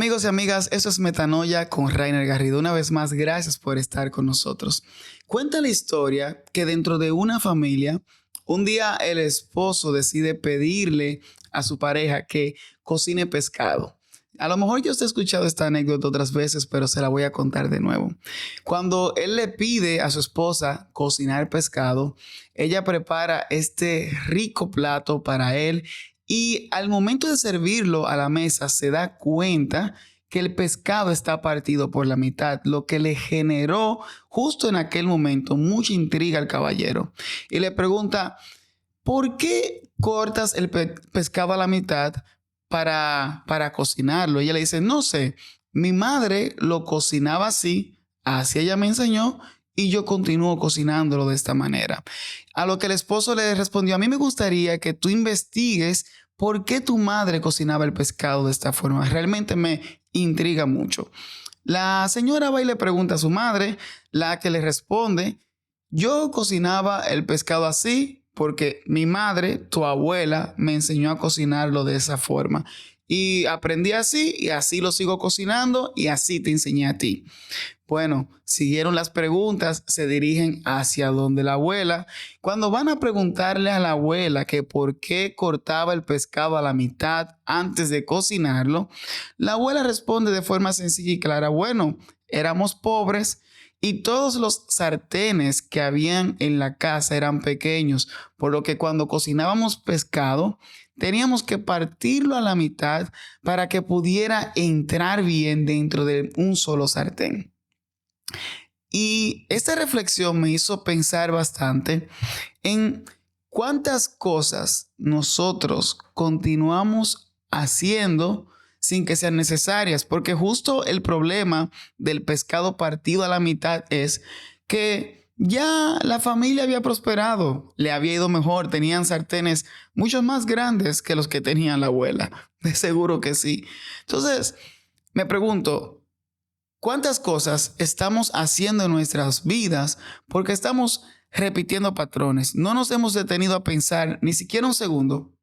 Amigos y amigas, esto es Metanoia con Rainer Garrido. Una vez más, gracias por estar con nosotros. Cuenta la historia que dentro de una familia, un día el esposo decide pedirle a su pareja que cocine pescado. A lo mejor yo os he escuchado esta anécdota otras veces, pero se la voy a contar de nuevo. Cuando él le pide a su esposa cocinar pescado, ella prepara este rico plato para él. Y al momento de servirlo a la mesa se da cuenta que el pescado está partido por la mitad, lo que le generó justo en aquel momento mucha intriga al caballero. Y le pregunta, ¿por qué cortas el pescado a la mitad para cocinarlo? Y ella le dice, no sé, mi madre lo cocinaba así ella me enseñó y yo continúo cocinándolo de esta manera. A lo que el esposo le respondió, a mí me gustaría que tú investigues por qué tu madre cocinaba el pescado de esta forma. Realmente me intriga mucho. La señora va y le pregunta a su madre, la que le responde, yo cocinaba el pescado así porque mi madre, tu abuela, me enseñó a cocinarlo de esa forma. Y aprendí así y así lo sigo cocinando y así te enseñé a ti. Bueno, siguieron las preguntas, se dirigen hacia donde la abuela. Cuando van a preguntarle a la abuela que por qué cortaba el pescado a la mitad antes de cocinarlo, la abuela responde de forma sencilla y clara, bueno, éramos pobres y todos los sartenes que habían en la casa eran pequeños, por lo que cuando cocinábamos pescado, teníamos que partirlo a la mitad para que pudiera entrar bien dentro de un solo sartén. Y esta reflexión me hizo pensar bastante en cuántas cosas nosotros continuamos haciendo sin que sean necesarias, porque justo el problema del pescado partido a la mitad es que ya la familia había prosperado, le había ido mejor, tenían sartenes mucho más grandes que los que tenía la abuela, de seguro que sí. Entonces, me pregunto, ¿cuántas cosas estamos haciendo en nuestras vidas porque estamos repitiendo patrones? No nos hemos detenido a pensar ni siquiera un segundo.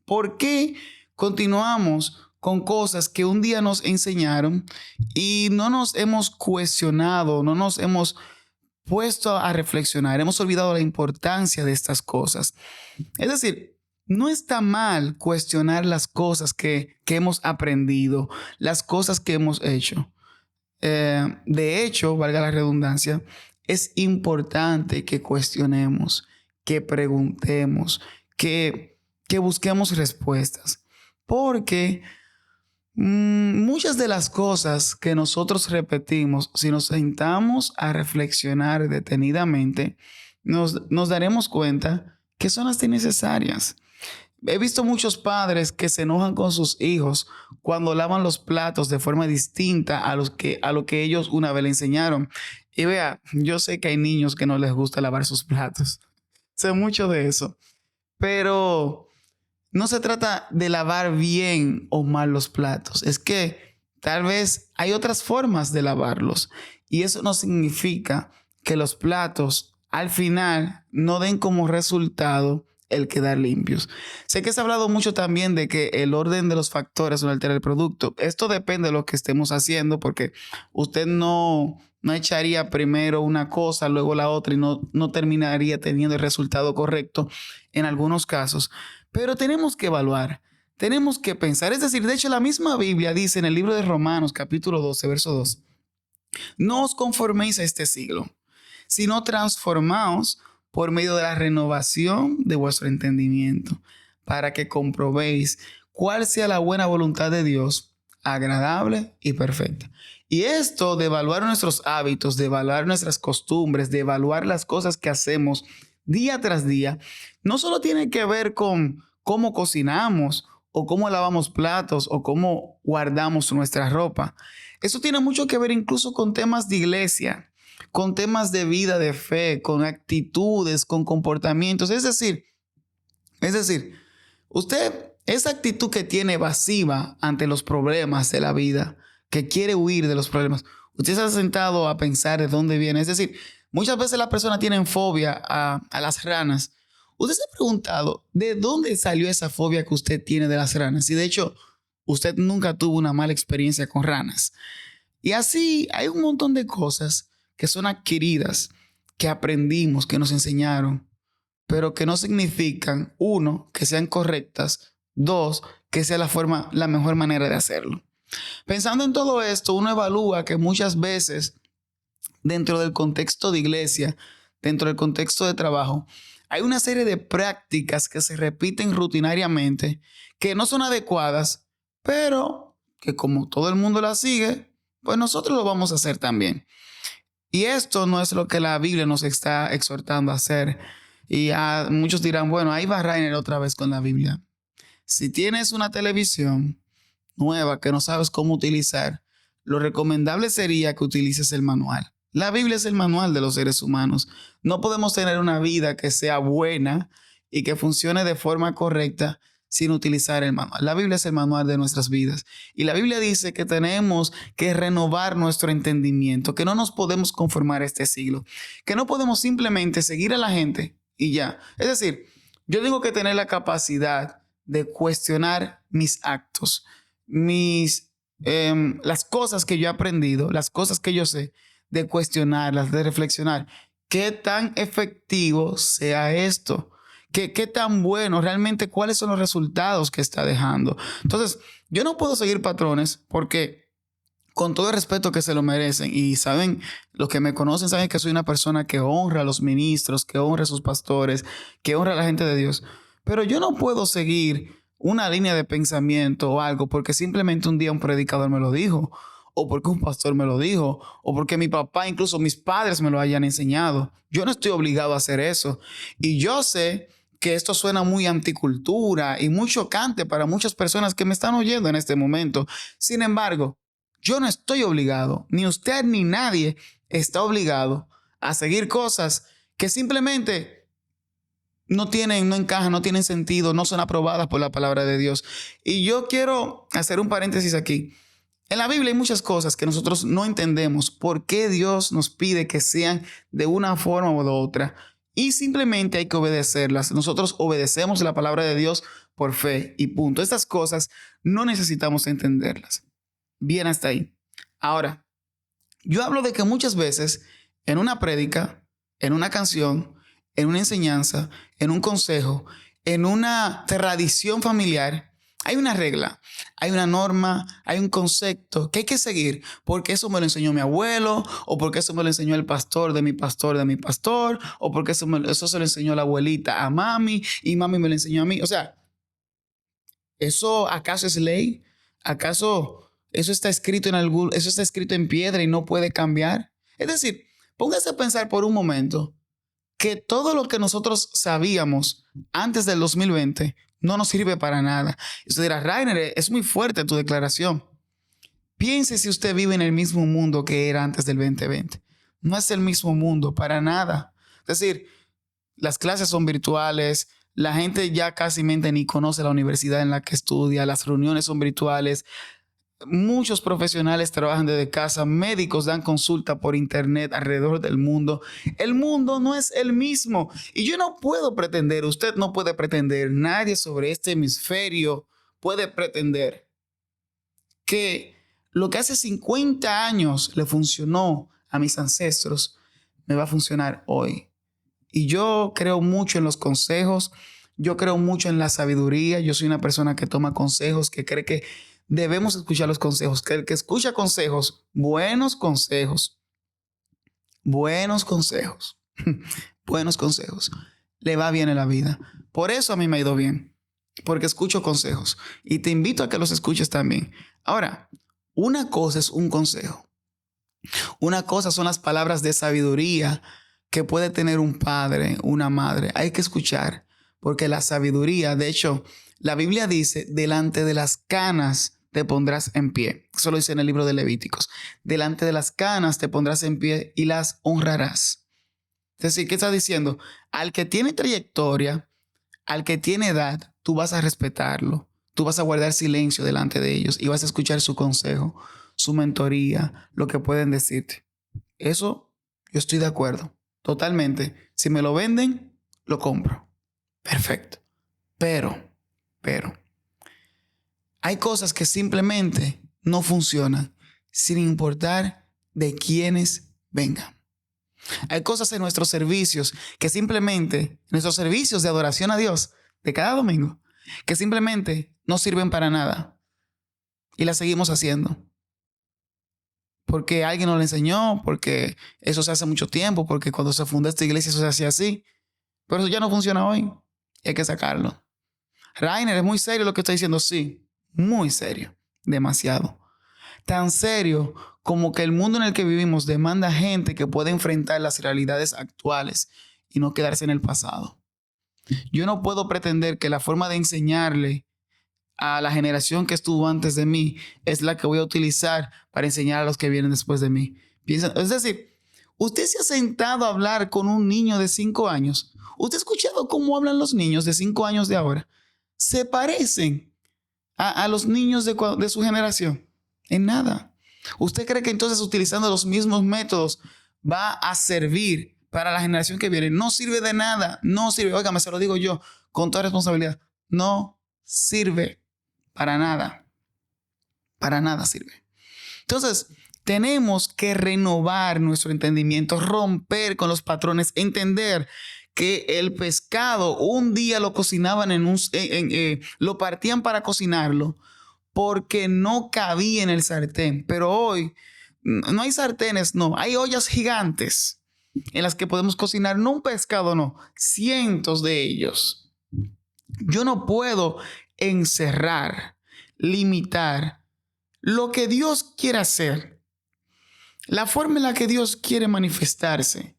¿Por qué continuamos con cosas que un día nos enseñaron y no nos hemos cuestionado, no nos hemos puesto a reflexionar? Hemos olvidado la importancia de estas cosas. Es decir, no está mal cuestionar las cosas que hemos aprendido, las cosas que hemos hecho. De hecho, valga la redundancia, es importante que cuestionemos, que preguntemos, que busquemos respuestas. Porque muchas de las cosas que nosotros repetimos, si nos sentamos a reflexionar detenidamente, nos daremos cuenta que son hasta innecesarias. He visto muchos padres que se enojan con sus hijos cuando lavan los platos de forma distinta a lo que ellos una vez le enseñaron. Y vea, yo sé que hay niños que no les gusta lavar sus platos. Sé mucho de eso. Pero no se trata de lavar bien o mal los platos. Es que tal vez hay otras formas de lavarlos. Y eso no significa que los platos al final no den como resultado el quedar limpios. Sé que se ha hablado mucho también de que el orden de los factores no altera el producto. Esto depende de lo que estemos haciendo, porque usted no echaría primero una cosa, luego la otra y no terminaría teniendo el resultado correcto en algunos casos. Pero tenemos que evaluar, tenemos que pensar. Es decir, de hecho la misma Biblia dice en el libro de Romanos capítulo 12, verso 2, no os conforméis a este siglo, sino transformaos por medio de la renovación de vuestro entendimiento, para que comprobéis cuál sea la buena voluntad de Dios, agradable y perfecta. Y esto de evaluar nuestros hábitos, de evaluar nuestras costumbres, de evaluar las cosas que hacemos día tras día, no solo tiene que ver con cómo cocinamos o cómo lavamos platos o cómo guardamos nuestra ropa. Eso tiene mucho que ver incluso con temas de iglesia, con temas de vida de fe, con actitudes, con comportamientos. Es decir, usted, esa actitud que tiene evasiva ante los problemas de la vida, que quiere huir de los problemas, usted se ha sentado a pensar de dónde viene. Es decir, muchas veces las personas tienen fobia a las ranas. ¿Usted se ha preguntado de dónde salió esa fobia que usted tiene de las ranas? Y de hecho, usted nunca tuvo una mala experiencia con ranas. Y así hay un montón de cosas que son adquiridas, que aprendimos, que nos enseñaron, pero que no significan, uno, que sean correctas, dos, que sea la mejor manera de hacerlo. Pensando en todo esto, uno evalúa que muchas veces dentro del contexto de iglesia, dentro del contexto de trabajo, hay una serie de prácticas que se repiten rutinariamente, que no son adecuadas, pero que como todo el mundo las sigue, pues nosotros lo vamos a hacer también. Y esto no es lo que la Biblia nos está exhortando a hacer. Y muchos dirán, bueno, ahí va Rainer otra vez con la Biblia. Si tienes una televisión nueva que no sabes cómo utilizar, lo recomendable sería que utilices el manual. La Biblia es el manual de los seres humanos. No podemos tener una vida que sea buena y que funcione de forma correcta sin utilizar el manual. La Biblia es el manual de nuestras vidas. Y la Biblia dice que tenemos que renovar nuestro entendimiento, que no nos podemos conformar a este siglo, que no podemos simplemente seguir a la gente y ya. Es decir, yo tengo que tener la capacidad de cuestionar mis actos, las cosas que yo he aprendido, las cosas que yo sé, de cuestionarlas, de reflexionar. ¿Qué tan efectivo sea esto? ¿Qué tan bueno realmente? ¿Cuáles son los resultados que está dejando? Entonces, yo no puedo seguir patrones porque, con todo el respeto que se lo merecen, y saben, los que me conocen saben que soy una persona que honra a los ministros, que honra a sus pastores, que honra a la gente de Dios. Pero yo no puedo seguir una línea de pensamiento o algo porque simplemente un día un predicador me lo dijo, o porque un pastor me lo dijo, o porque mi papá, incluso mis padres me lo hayan enseñado. Yo no estoy obligado a hacer eso. Y yo sé que esto suena muy anticultura y muy chocante para muchas personas que me están oyendo en este momento. Sin embargo, yo no estoy obligado, ni usted ni nadie está obligado a seguir cosas que simplemente no tienen, no encajan, no tienen sentido, no son aprobadas por la palabra de Dios. Y yo quiero hacer un paréntesis aquí. En la Biblia hay muchas cosas que nosotros no entendemos por qué Dios nos pide que sean de una forma u otra. Y simplemente hay que obedecerlas. Nosotros obedecemos la palabra de Dios por fe y punto. Estas cosas no necesitamos entenderlas. Bien hasta ahí. Ahora, yo hablo de que muchas veces en una prédica, en una canción, en una enseñanza, en un consejo, en una tradición familiar, hay una regla, hay una norma, hay un concepto que hay que seguir porque eso me lo enseñó mi abuelo, o porque eso me lo enseñó el pastor de mi pastor de mi pastor, o porque eso se lo enseñó la abuelita a mami y mami me lo enseñó a mí. O sea, ¿eso acaso es ley? ¿Acaso eso está escrito en piedra y no puede cambiar? Es decir, póngase a pensar por un momento que todo lo que nosotros sabíamos antes del 2020 no nos sirve para nada. Y usted dirá, Rainer, es muy fuerte tu declaración. Piense si usted vive en el mismo mundo que era antes del 2020. No es el mismo mundo para nada. Es decir, las clases son virtuales, la gente ya casi ni conoce la universidad en la que estudia, las reuniones son virtuales, muchos profesionales trabajan desde casa, médicos dan consulta por internet alrededor del mundo. El mundo no es el mismo y yo no puedo pretender, usted no puede pretender, nadie sobre este hemisferio puede pretender que lo que hace 50 años le funcionó a mis ancestros me va a funcionar hoy. Y yo creo mucho en los consejos, yo creo mucho en la sabiduría, yo soy una persona que toma consejos, que cree que debemos escuchar los consejos, que el que escucha consejos, buenos consejos, buenos consejos, le va bien en la vida. Por eso a mí me ha ido bien, porque escucho consejos y te invito a que los escuches también. Ahora, una cosa es un consejo. Una cosa son las palabras de sabiduría que puede tener un padre, una madre. Hay que escuchar, porque la sabiduría, de hecho, la Biblia dice, delante de las canas te pondrás en pie. Eso lo dice en el libro de Levíticos. Delante de las canas te pondrás en pie y las honrarás. Es decir, ¿qué está diciendo? Al que tiene trayectoria, al que tiene edad, tú vas a respetarlo. Tú vas a guardar silencio delante de ellos y vas a escuchar su consejo, su mentoría, lo que pueden decirte. Eso yo estoy de acuerdo. Totalmente. Si me lo venden, lo compro. Perfecto. Pero, Hay cosas que simplemente no funcionan, sin importar de quiénes vengan. Hay cosas en nuestros servicios que simplemente, nuestros servicios de adoración a Dios de cada domingo, que simplemente no sirven para nada y las seguimos haciendo. Porque alguien nos lo enseñó, porque eso se hace mucho tiempo, porque cuando se fundó esta iglesia eso se hacía así. Pero eso ya no funciona hoy y hay que sacarlo. Rainer, es muy serio lo que estoy diciendo, sí, muy serio, demasiado. Tan serio como que el mundo en el que vivimos demanda gente que pueda enfrentar las realidades actuales y no quedarse en el pasado. Yo no puedo pretender que la forma de enseñarle a la generación que estuvo antes de mí es la que voy a utilizar para enseñar a los que vienen después de mí. Es decir, usted se ha sentado a hablar con un niño de 5 años. ¿Usted ha escuchado cómo hablan los niños de 5 años de ahora? ¿Se parecen a los niños de su generación? En nada. ¿Usted cree que entonces utilizando los mismos métodos va a servir para la generación que viene? No sirve de nada. No sirve. Óigame, se lo digo yo con toda responsabilidad. No sirve para nada. Para nada sirve. Entonces, tenemos que renovar nuestro entendimiento, romper con los patrones, entender que el pescado un día lo cocinaban lo partían para cocinarlo porque no cabía en el sartén. Pero hoy no hay sartenes, no, hay ollas gigantes en las que podemos cocinar, no un pescado, no, cientos de ellos. Yo no puedo encerrar, limitar lo que Dios quiere hacer, la forma en la que Dios quiere manifestarse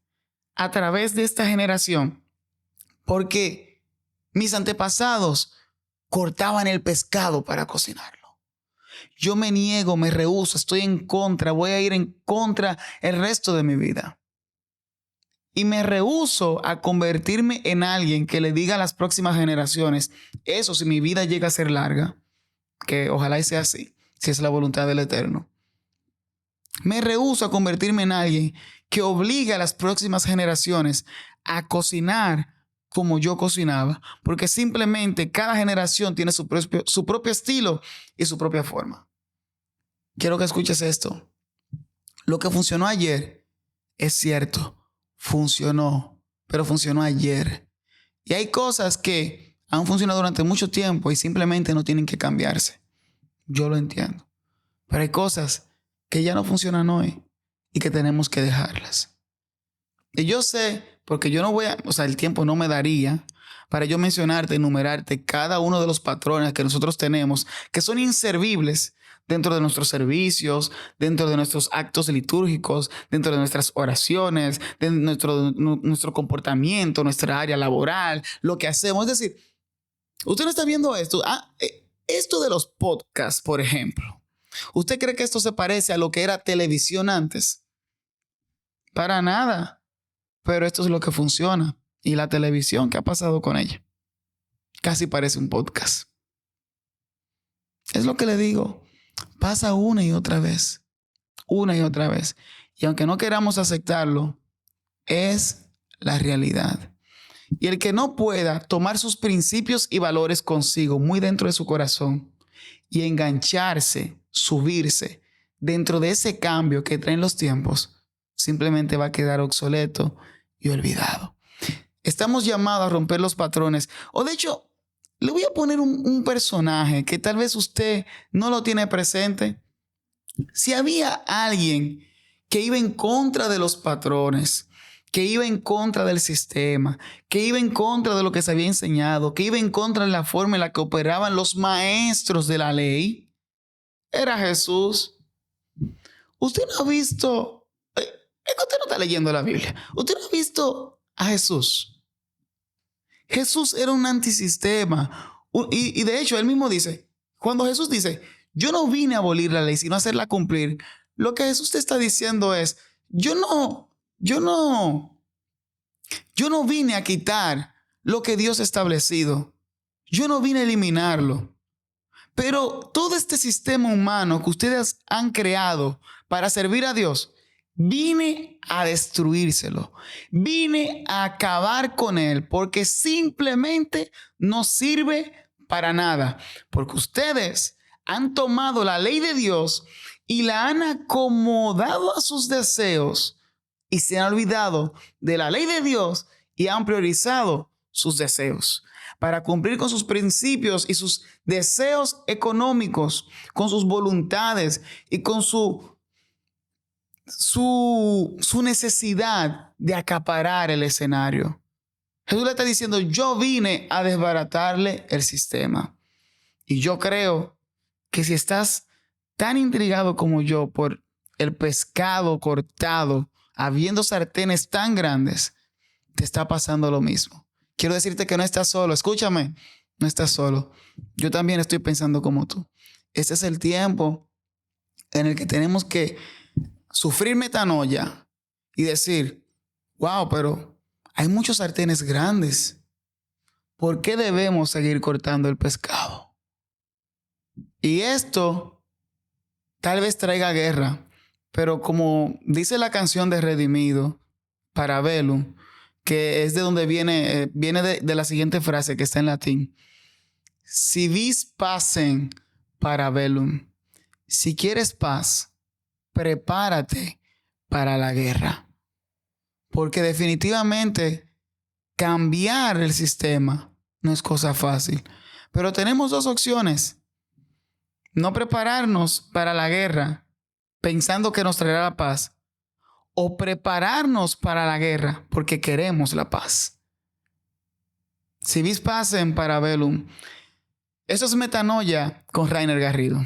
a través de esta generación, porque mis antepasados cortaban el pescado para cocinarlo. Yo me niego, me rehúso, estoy en contra, voy a ir en contra el resto de mi vida. Y me rehúso a convertirme en alguien que le diga a las próximas generaciones, eso si mi vida llega a ser larga, que ojalá y sea así, si es la voluntad del Eterno. Me rehúso a convertirme en alguien que obligue a las próximas generaciones a cocinar como yo cocinaba, porque simplemente cada generación tiene su propio estilo y su propia forma. Quiero que escuches esto. Lo que funcionó ayer es cierto, funcionó, pero funcionó ayer. Y hay cosas que han funcionado durante mucho tiempo y simplemente no tienen que cambiarse. Yo lo entiendo. Pero hay cosas que ya no funcionan hoy y que tenemos que dejarlas. Y yo sé, porque yo no voy a, el tiempo no me daría para yo mencionarte, enumerarte cada uno de los patrones que nosotros tenemos, que son inservibles dentro de nuestros servicios, dentro de nuestros actos litúrgicos, dentro de nuestras oraciones, de nuestro comportamiento, nuestra área laboral, lo que hacemos. Es decir, usted no está viendo esto. Esto de los podcasts, por ejemplo. ¿Usted cree que esto se parece a lo que era televisión antes? Para nada. Pero esto es lo que funciona. Y la televisión, ¿qué ha pasado con ella? Casi parece un podcast. Es lo que le digo. Pasa una y otra vez. Una y otra vez. Y aunque no queramos aceptarlo, es la realidad. Y el que no pueda tomar sus principios y valores consigo, muy dentro de su corazón, y engancharse, subirse dentro de ese cambio que traen los tiempos, simplemente va a quedar obsoleto y olvidado. Estamos llamados a romper los patrones. O de hecho, le voy a poner un personaje que tal vez usted no lo tiene presente. Si había alguien que iba en contra de los patrones, que iba en contra del sistema, que iba en contra de lo que se había enseñado, que iba en contra de la forma en la que operaban los maestros de la ley, era Jesús. Usted no ha visto, usted no está leyendo la Biblia, usted no ha visto a Jesús. Jesús era un antisistema. Y de hecho, él mismo dice, cuando Jesús dice, yo no vine a abolir la ley, sino a hacerla cumplir, lo que Jesús te está diciendo es, yo no vine a quitar lo que Dios ha establecido. Yo no vine a eliminarlo. Pero todo este sistema humano que ustedes han creado para servir a Dios, vine a destruírselo. Vine a acabar con él porque simplemente no sirve para nada. Porque ustedes han tomado la ley de Dios y la han acomodado a sus deseos y se han olvidado de la ley de Dios y han priorizado sus deseos para cumplir con sus principios y sus deseos económicos, con sus voluntades y con su necesidad de acaparar el escenario. Jesús le está diciendo, yo vine a desbaratarle el sistema. Y yo creo que si estás tan intrigado como yo por el pescado cortado, habiendo sartenes tan grandes, te está pasando lo mismo. Quiero decirte que no estás solo. Escúchame, no estás solo. Yo también estoy pensando como tú. Este es el tiempo en el que tenemos que sufrir metanoia y decir, wow, pero hay muchos sartenes grandes. ¿Por qué debemos seguir cortando el pescado? Y esto tal vez traiga guerra, pero como dice la canción de Redimido, Parabellum, que es de donde viene de la siguiente frase que está en latín. Si vis pacem, parabellum. Si quieres paz, prepárate para la guerra. Porque definitivamente cambiar el sistema no es cosa fácil. Pero tenemos dos opciones. No prepararnos para la guerra pensando que nos traerá la paz, o prepararnos para la guerra porque queremos la paz. Si vis pacem, parabellum. Eso es metanoia con Rainer Garrido.